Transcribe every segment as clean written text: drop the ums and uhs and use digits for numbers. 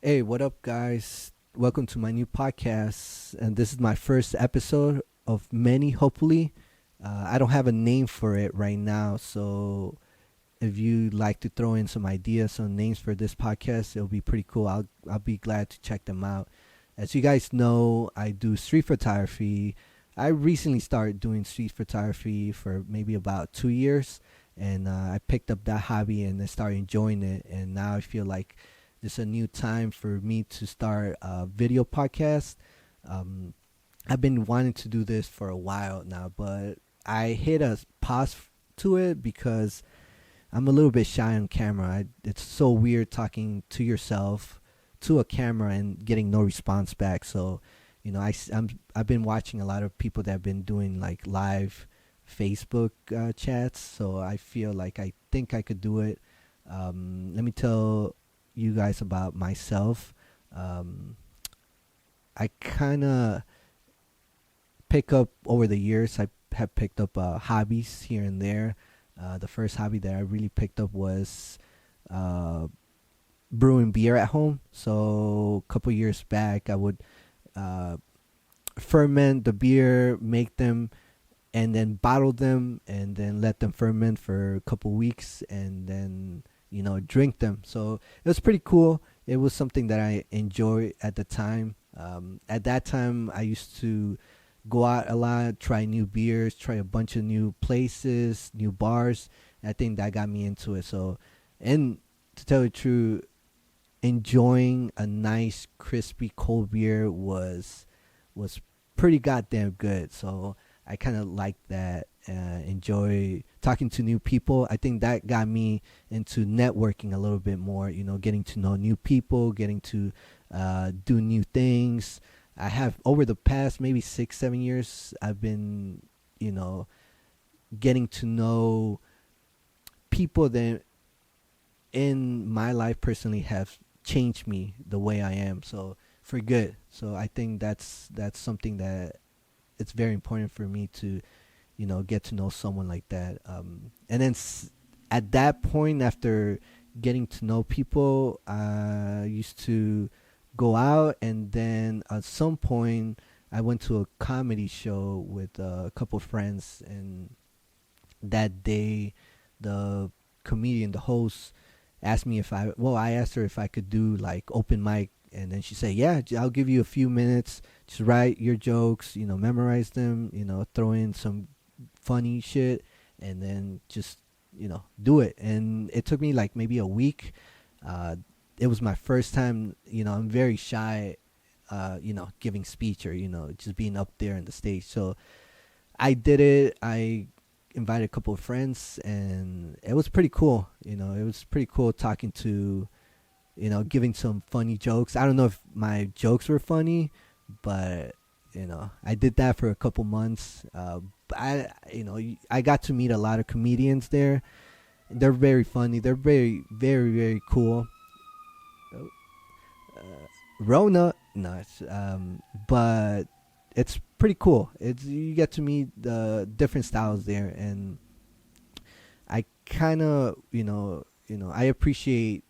Hey, what up, guys? Welcome to my new podcast. And this is my first episode of many, hopefully. I don't have a name for it right now. So if you'd like to throw in some ideas, some names for this podcast, it'll be pretty cool. I'll be glad to check them out. As you guys know, I do street photography. I recently started doing street photography for maybe about 2 years. And I picked up that hobby and I started enjoying it. And now I feel like this is a new time for me to start a video podcast. Um, I've been wanting to do this for a while now, but I hit a pause to it because I'm a little bit shy on camera. It's so weird talking to yourself, to a camera, and getting no response back. So, I've been watching a lot of people that have been doing like live Facebook chats. So I feel like I think I could do it. Let me tell you guys about myself. Um, I kind of pick up over the years. I have picked up hobbies here and there. The first hobby that I really picked up was uh, brewing beer at home. So a couple years back, I would uh, ferment the beer, make them, and then bottle them, and then let them ferment for a couple weeks, and then drink them. So it was pretty cool. It was something that I enjoyed at the time. At that time, I used to go out a lot, try new beers, try a bunch of new places, new bars. I think that got me into it. So, and to tell you the truth, enjoying a nice crispy cold beer was pretty goddamn good. So I kind of like that. Enjoy talking to new people. I think that got me into networking a little bit more. Getting to know new people, getting to do new things. I have over the past maybe 6 7 years. I've been getting to know people that in my life personally have changed me the way I am. So for good. So I think that's something that it's very important for me to get to know someone like that. And then at that point, after getting to know people, I used to go out, and then at some point I went to a comedy show with a couple friends, and that day the comedian, the host, asked me if I asked her if I could do like open mic, and then she said, yeah, I'll give you a few minutes, just write your jokes, memorize them, throw in some funny shit, and then just do it. And it took me like maybe a week. It was my first time. I'm very shy, giving speech, or just being up there on the stage. So I did it. I invited a couple of friends, and it was pretty cool. It was pretty cool talking to, giving some funny jokes. I don't know if my jokes were funny, but I did that for a couple months. I got to meet a lot of comedians there. They're very funny. They're very, very, very cool. Oh, Rona, no, but it's pretty cool. It's You get to meet the different styles there, and I kind of, I appreciate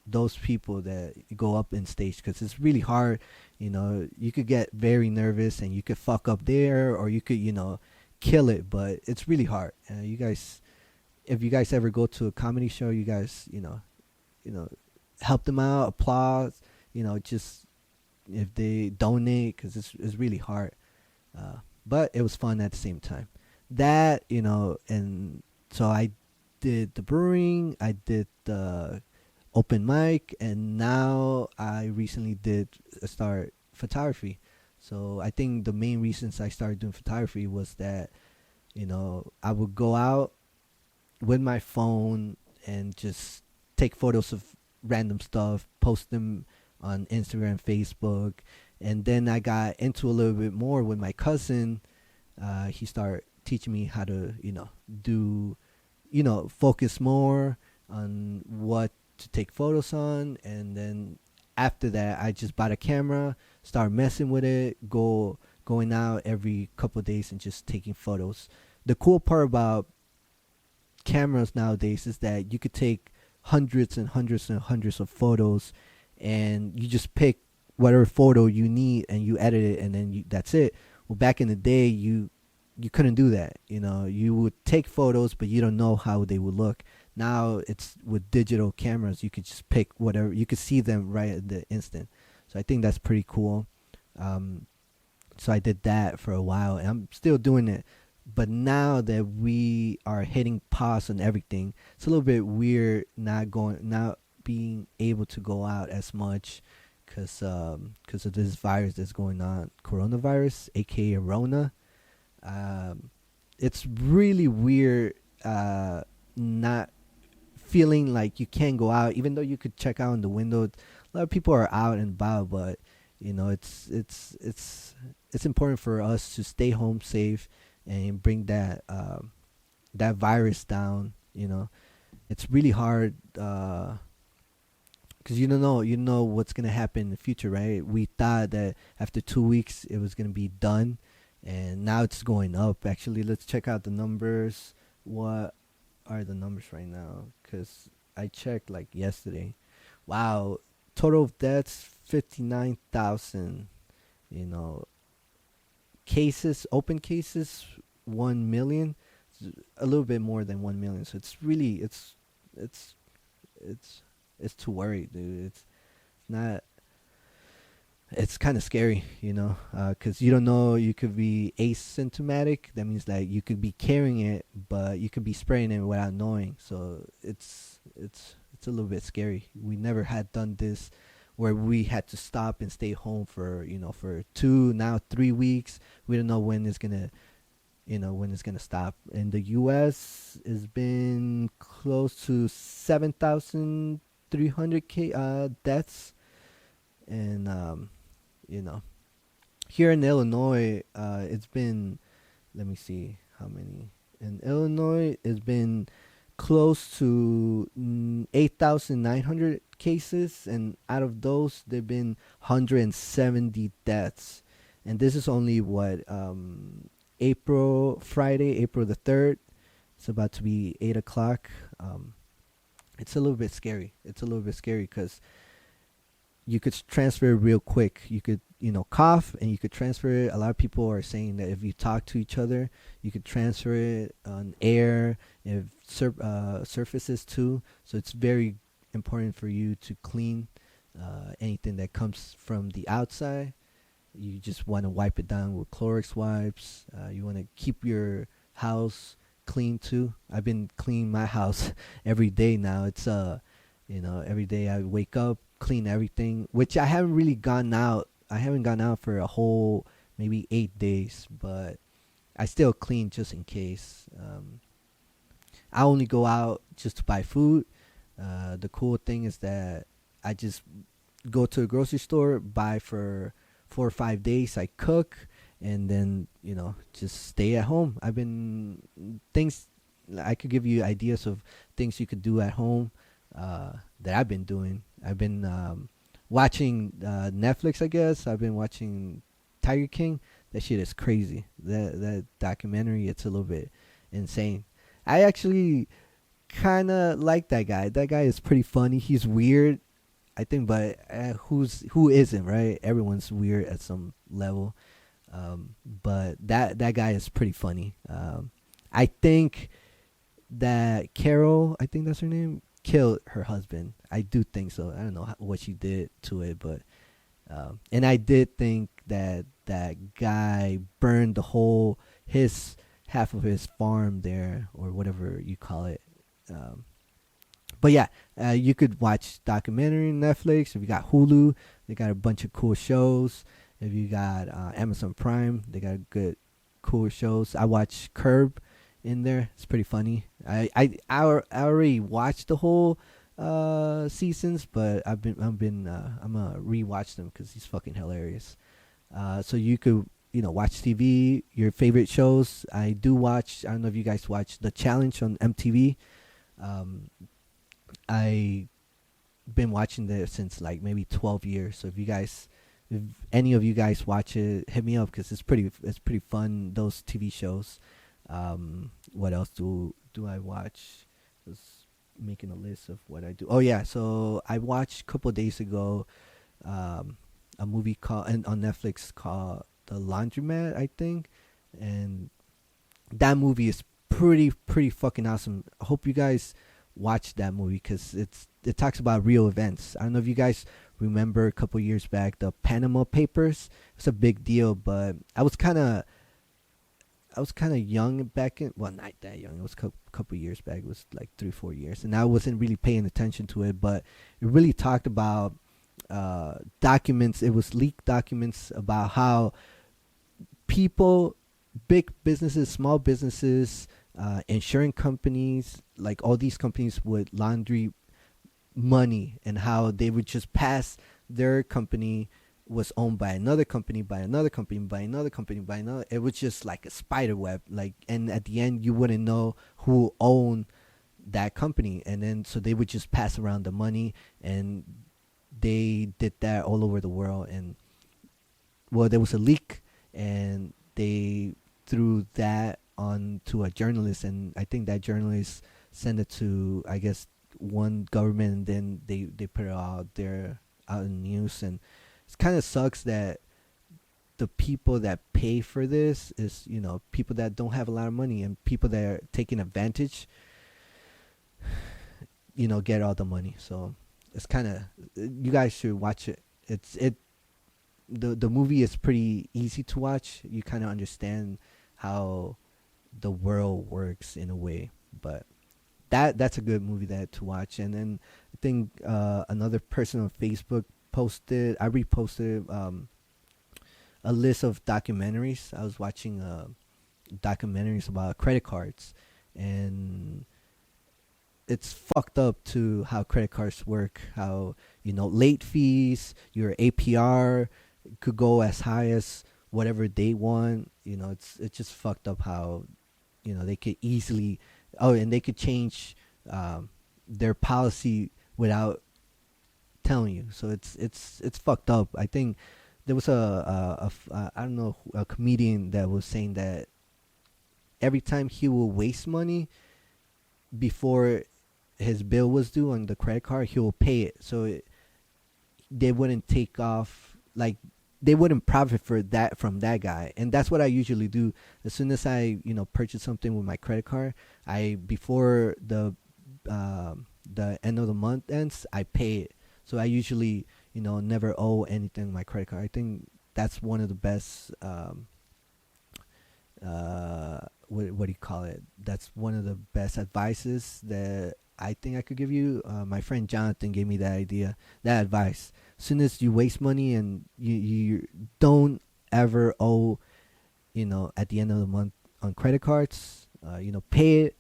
those people that go up in stage, because it's really hard. You could get very nervous and you could fuck up there, or you could kill it, but it's really hard. You guys, if you guys ever go to a comedy show, you guys you know help them out, applause, just if they donate, because it's really hard. But it was fun at the same time. That and so I did the brewing, I did the open mic, and now I recently did start photography. So I think the main reasons I started doing photography was that I would go out with my phone and just take photos of random stuff, post them on Instagram, Facebook, and then I got into a little bit more with my cousin. He started teaching me how to do focus more on what to take photos on, and then after that I just bought a camera, start messing with it, going out every couple of days and just taking photos. The cool part about cameras nowadays is that you could take hundreds and hundreds and hundreds of photos, and you just pick whatever photo you need and you edit it, and then that's it. Well, back in the day, you couldn't do that. You would take photos, but you don't know how they would look. Now it's with digital cameras, you could just pick whatever. You could see them right at the instant. So I think that's pretty cool. So I did that for a while, and I'm still doing it. But now that we are hitting pause on everything, it's a little bit weird not being able to go out as much because of this virus that's going on, coronavirus, aka Rona. It's really weird not feeling like you can't go out, even though you could check out in the window. A lot of people are out and about, but it's important for us to stay home safe and bring that virus down. It's really hard because you know what's gonna happen in the future, right? We thought that after 2 weeks it was gonna be done, and now it's going up. Actually, let's check out the numbers. What are the numbers right now? Because I checked like yesterday. Wow, total of deaths 59,000. Cases, open cases 1 million, a little bit more than 1 million. So it's really it's it's too worried, dude. It's not. It's kind of scary, because you don't know. You could be asymptomatic. That means that you could be carrying it, but you could be spraying it without knowing. So it's a little bit scary. We never had done this, where we had to stop and stay home for 2, now 3 weeks. We don't know when it's gonna stop. In the U.S., it's been close to 7,300 deaths, and here in Illinois, it's been, let me see how many. In Illinois, it's been close to 8,900 cases, and out of those, there've been 170 deaths. And this is only Friday, April the 3rd. It's about to be 8 o'clock. It's a little bit scary. Because you could transfer it real quick. You could, cough and you could transfer it. A lot of people are saying that if you talk to each other, you could transfer it on air, if surfaces too. So it's very important for you to clean anything that comes from the outside. You just want to wipe it down with Clorox wipes. You want to keep your house clean too. I've been cleaning my house every day now. It's every day I wake up, clean everything, which I haven't really gone out. I haven't gone out for a whole maybe 8 days, but I still clean just in case. I only go out just to buy food. The cool thing is that I just go to a grocery store, buy for 4 or 5 days. I cook, and then just stay at home. I could give you ideas of things you could do at home that I've been doing. I've been watching Netflix, I guess. I've been watching Tiger King. That shit is crazy. That documentary, it's a little bit insane. I actually kind of like that guy. That guy is pretty funny. He's weird, I think, but who isn't, right? Everyone's weird at some level. But that guy is pretty funny. I think that Carol, I think that's her name, killed her husband. I do think so. I don't know what she did to it, but and I did think that that guy burned his half of his farm there, or whatever you call it. But yeah, you could watch documentary on Netflix. If you got Hulu, they got a bunch of cool shows. If you got Amazon Prime, they got good, cool shows. I watch Curb in there. It's pretty funny. I already watched the whole seasons, but I'm gonna rewatch them because he's fucking hilarious. So you could watch TV, your favorite shows. I do watch. I don't know if you guys watch The Challenge on MTV. I been watching this since like maybe 12 years. So if any of you guys watch it, hit me up because it's pretty fun. Those TV shows. What else do I watch? making a list of what I do. Oh yeah, so I watched a couple days ago um, a movie called and on Netflix called The Laundromat, I think, and that movie is pretty fucking awesome. I hope you guys watch that movie because it talks about real events. I don't know if you guys remember a couple years back the Panama Papers. It's a big deal, but I was kind of young back in. Well, not that young. It was a couple years back. It was like 3 4 years, and I wasn't really paying attention to it. But it really talked about documents. It was leaked documents about how people, big businesses, small businesses, insurance companies, like all these companies would laundry money, and how they would just pass their company was owned by another company, by another company, by another company, by another. It was just like a spider web. Like, and at the end, you wouldn't know who owned that company, and then so they would just pass around the money, and they did that all over the world. And well, there was a leak, and they threw that on to a journalist, and I think that journalist sent it to, I guess, one government, and then they put it out there out in news. And it kind of sucks that the people that pay for this is, people that don't have a lot of money, and people that are taking advantage, get all the money. So it's kind of, you guys should watch it. The movie is pretty easy to watch. You kind of understand how the world works in a way. But that's a good movie to watch. And then I think another person on Facebook I reposted a list of documentaries. I was watching documentaries about credit cards, and it's fucked up to how credit cards work. How late fees, your APR could go as high as whatever they want. It's just fucked up how they could easily and they could change their policy without telling you. So it's fucked up. I think there was I don't know, a comedian that was saying that every time he will waste money before his bill was due on the credit card, he will pay it. So they wouldn't take off, like they wouldn't profit from that guy. And that's what I usually do. As soon as I purchase something with my credit card, before the end of the month ends, I pay it. So I usually never owe anything on my credit card. I think that's one of the best what do you call it? That's one of the best advices that I think I could give you. My friend Jonathan gave me that advice. As soon as you waste money and you don't ever owe, at the end of the month on credit cards, pay it,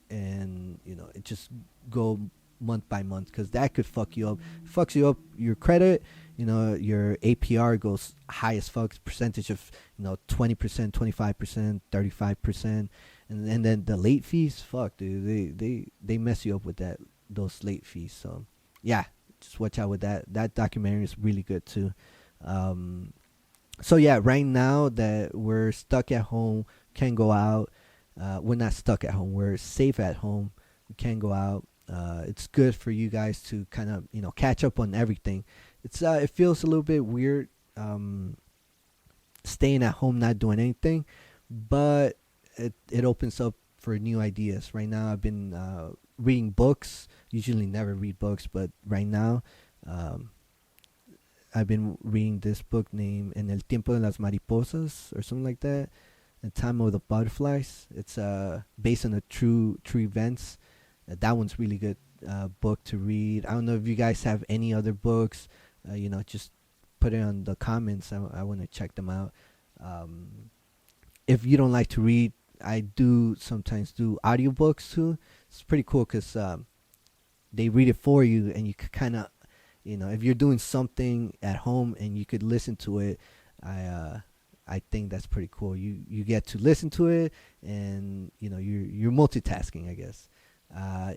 and it just go month by month, because that could fuck you up. Fucks you up your credit. Your APR goes high as fuck, percentage of 20%, 25%, 35%, and then the late fees, fuck, dude, they mess you up with those late fees. So yeah, just watch out with that. That documentary is really good too. So yeah, right now that we're stuck at home, can't go out. We're not stuck at home. We're safe at home. We can't go out. It's good for you guys to kind of catch up on everything. It feels a little bit weird staying at home not doing anything, but it opens up for new ideas. Right now I've been reading books. Usually never read books, but right now I've been reading this book named En el tiempo de las mariposas or something like that. The Time of the Butterflies. It's based on the true events. That one's really good book to read. I don't know if you guys have any other books. Just put it on the comments. I want to check them out. If you don't like to read, I do sometimes do audiobooks too. It's pretty cool because they read it for you, and you could kind of, if you're doing something at home and you could listen to it, I think that's pretty cool. You get to listen to it, and you're multitasking, I guess.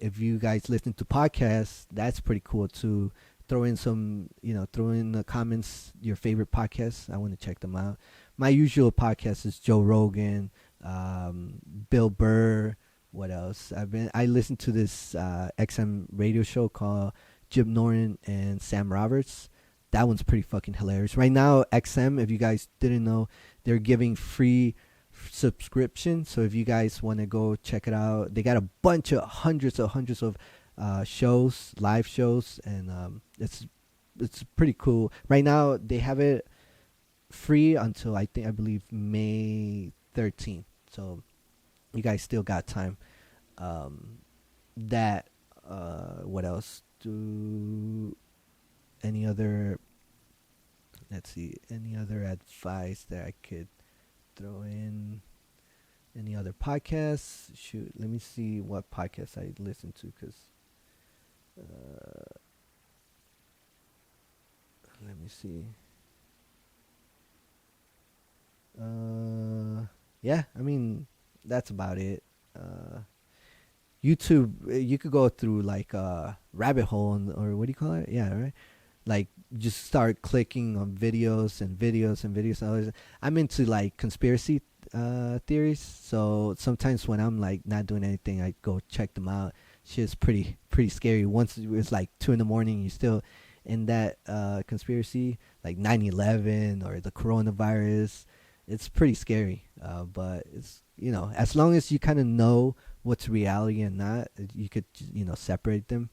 If you guys listen to podcasts, that's pretty cool too. Throw in the comments your favorite podcasts. I want to check them out. My usual podcast is Joe Rogan, Bill Burr, What else? I listened to this XM radio show called Jim Norton and Sam Roberts. That one's pretty fucking hilarious. Right now, XM, if you guys didn't know, they're giving free subscription. So if you guys want to go check it out, they got a bunch of hundreds of shows, live shows, and it's pretty cool. Right now, they have it free until I believe May 13th. So you guys still got time. That what else? Do any other? Let's see. Any other advice that I could throw in? Any other podcasts? Shoot, let me see what podcasts I listen to, because let me see. Yeah, I mean, that's about it. YouTube, you could go through like a rabbit hole, or what do you call it? Yeah, right. Like, just start clicking on videos and videos and videos. I'm into like conspiracy theories, so sometimes when I'm like not doing anything, I go check them out. Shit's pretty scary. Once it's like 2 a.m, you still in that conspiracy, like 9/11 or the coronavirus. It's pretty scary, but it's, as long as you kind of know what's reality and not, you could separate them.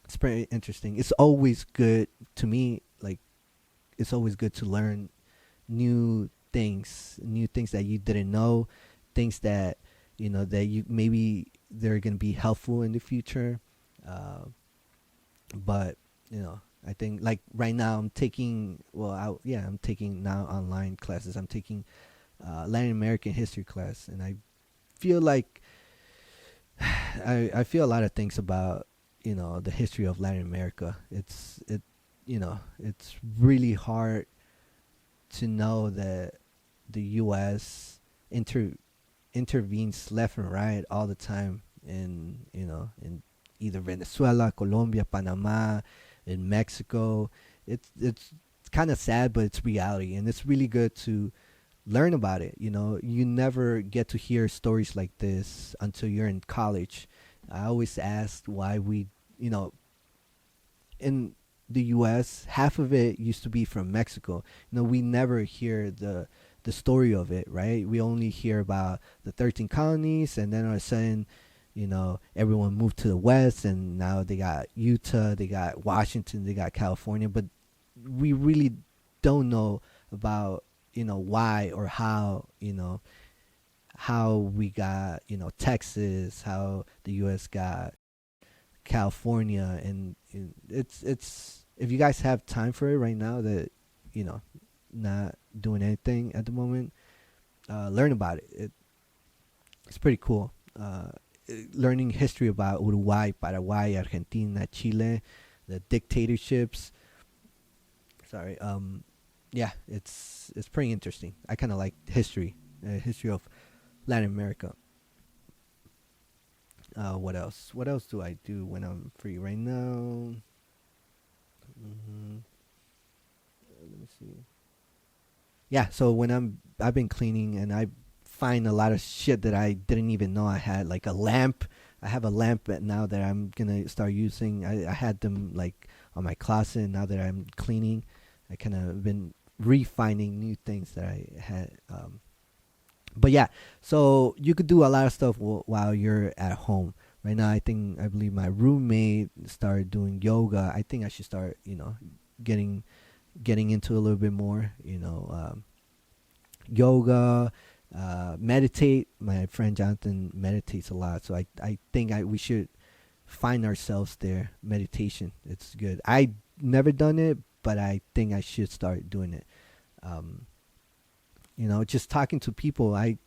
It's pretty interesting. It's always good to me. Like, it's always good to learn new things that you didn't know, things that that you maybe they're gonna be helpful in the future. But I think, like, right now I'm taking I'm taking now online classes. I'm taking Latin American history class, and I feel like I feel a lot of things about the history of Latin America. It's really hard to know that the U.S. intervenes left and right all the time in either Venezuela, Colombia, Panama, in Mexico. It's kind of sad, but it's reality, and it's really good to learn about it. You never get to hear stories like this until you're in college. I always ask why in the U.S., half of it used to be from Mexico. We never hear the story of it, right? We only hear about the 13 colonies, and then all of a sudden, everyone moved to the West, and now they got Utah, they got Washington, they got California, but we really don't know about, why or how we got, Texas, how the U.S. got California, and it's if you guys have time for it right now, that not doing anything at the moment, learn about it. It's pretty cool. Learning history about Uruguay, Paraguay, Argentina, Chile, the dictatorships. Sorry. Yeah, it's pretty interesting. I kind of like history of Latin America. What else? What else do I do when I'm free right now? Let me see. Yeah, so when I've been cleaning, and I find a lot of shit that I didn't even know I had, like a lamp. I have a lamp now that I'm gonna start using. I had them like on my closet, and now that I'm cleaning, I kind of been refining new things that I had. But yeah, so you could do a lot of stuff while you're at home. Right now, I believe my roommate started doing yoga. I think I should start, getting into a little bit more, yoga, meditate. My friend Jonathan meditates a lot, so I think we should find ourselves there. Meditation, it's good. I never done it, but I think I should start doing it. Just talking to people. I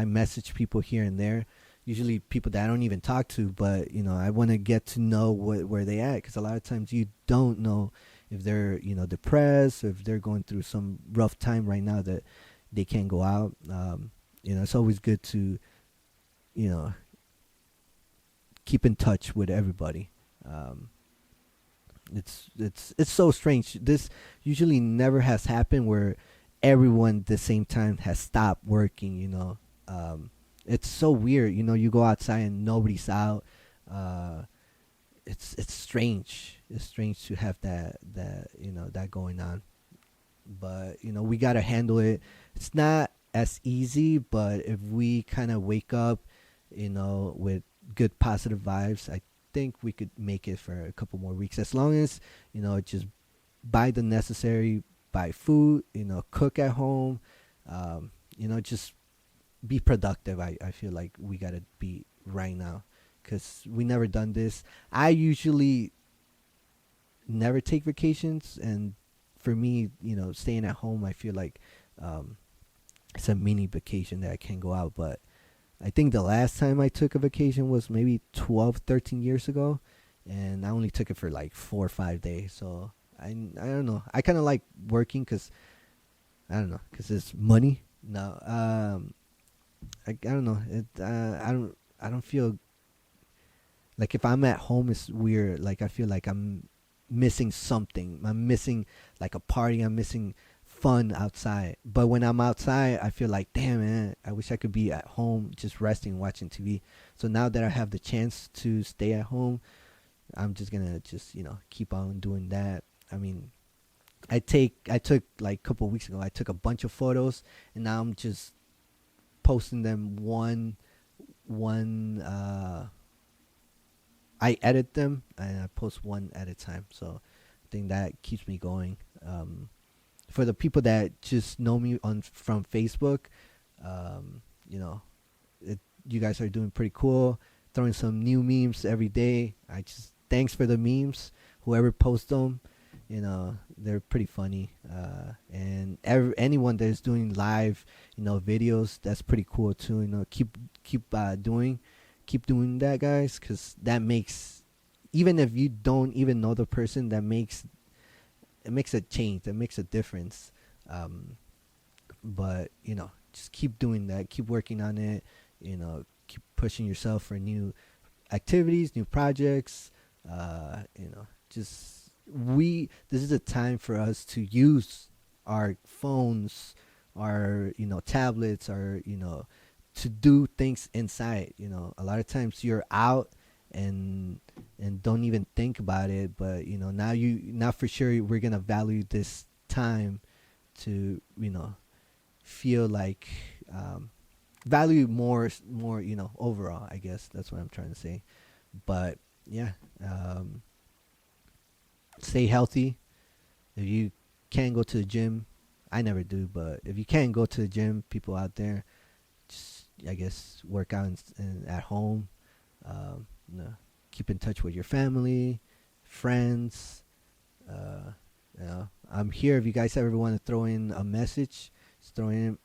message people here and there, usually people that I don't even talk to, but I want to get to know where they at, because a lot of times you don't know if they're depressed, or if they're going through some rough time right now that they can't go out. It's always good to keep in touch with everybody. It's so strange. This usually never has happened where everyone at the same time has stopped working. It's so weird. You go outside and nobody's out. Uh, it's strange. It's strange to have that going on. But we gotta handle it. It's not as easy, but if we kind of wake up, with good positive vibes, I think we could make it for a couple more weeks. As long as just buy the necessary, buy food, cook at home, just be productive. I feel like we gotta be right now, because we never done this. I usually never take vacations, and for me, staying at home, I feel like it's a mini vacation that I can go out. But I think the last time I took a vacation was maybe 12, 13 years ago, and I only took it for like 4 or 5 days. So I don't know. I kind of like working because I don't know, because it's money. No, I don't know. I don't feel like if I'm at home, it's weird. Like I feel like I'm missing something. I'm missing like a party. I'm missing fun outside. But when I'm outside, I feel like, damn, man, I wish I could be at home just resting, watching TV. So now that I have the chance to stay at home, I'm just gonna just keep on doing that. I mean, I took like a couple of weeks ago. I took a bunch of photos, and now I'm just posting them one. I edit them and I post one at a time. So I think that keeps me going. For the people that just know me from Facebook, um, you know, you guys are doing pretty cool. Throwing some new memes every day. Thanks for the memes. Whoever posts them, they're pretty funny. And anyone that is doing live, videos, that's pretty cool too. Keep doing that, guys, because that makes, even if you don't even know the person, it makes a change. That makes a difference. But just keep doing that. Keep working on it. Keep pushing yourself for new activities, new projects. This is a time for us to use our phones, our tablets, our to do things inside. A lot of times you're out and don't even think about it, but now for sure we're gonna value this time to feel like value more overall. I guess that's what I'm trying to say. But yeah, stay healthy. If you can't go to the gym, I never do, but if you can't go to the gym, people out there, just I guess work out at home. Keep in touch with your family, friends. I'm here if you guys ever want to throw in a message. Just throw in,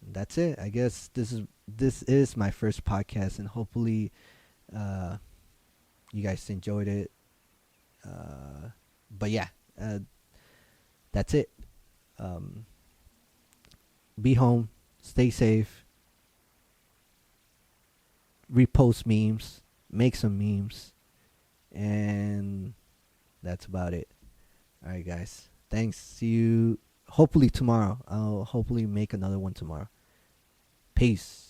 that's it. I guess this is my first podcast, and hopefully, you guys enjoyed it. But yeah, that's it. Be home, stay safe, repost memes, make some memes, and that's about it. All right, guys. Thanks. See you hopefully tomorrow. I'll hopefully make another one tomorrow. Peace.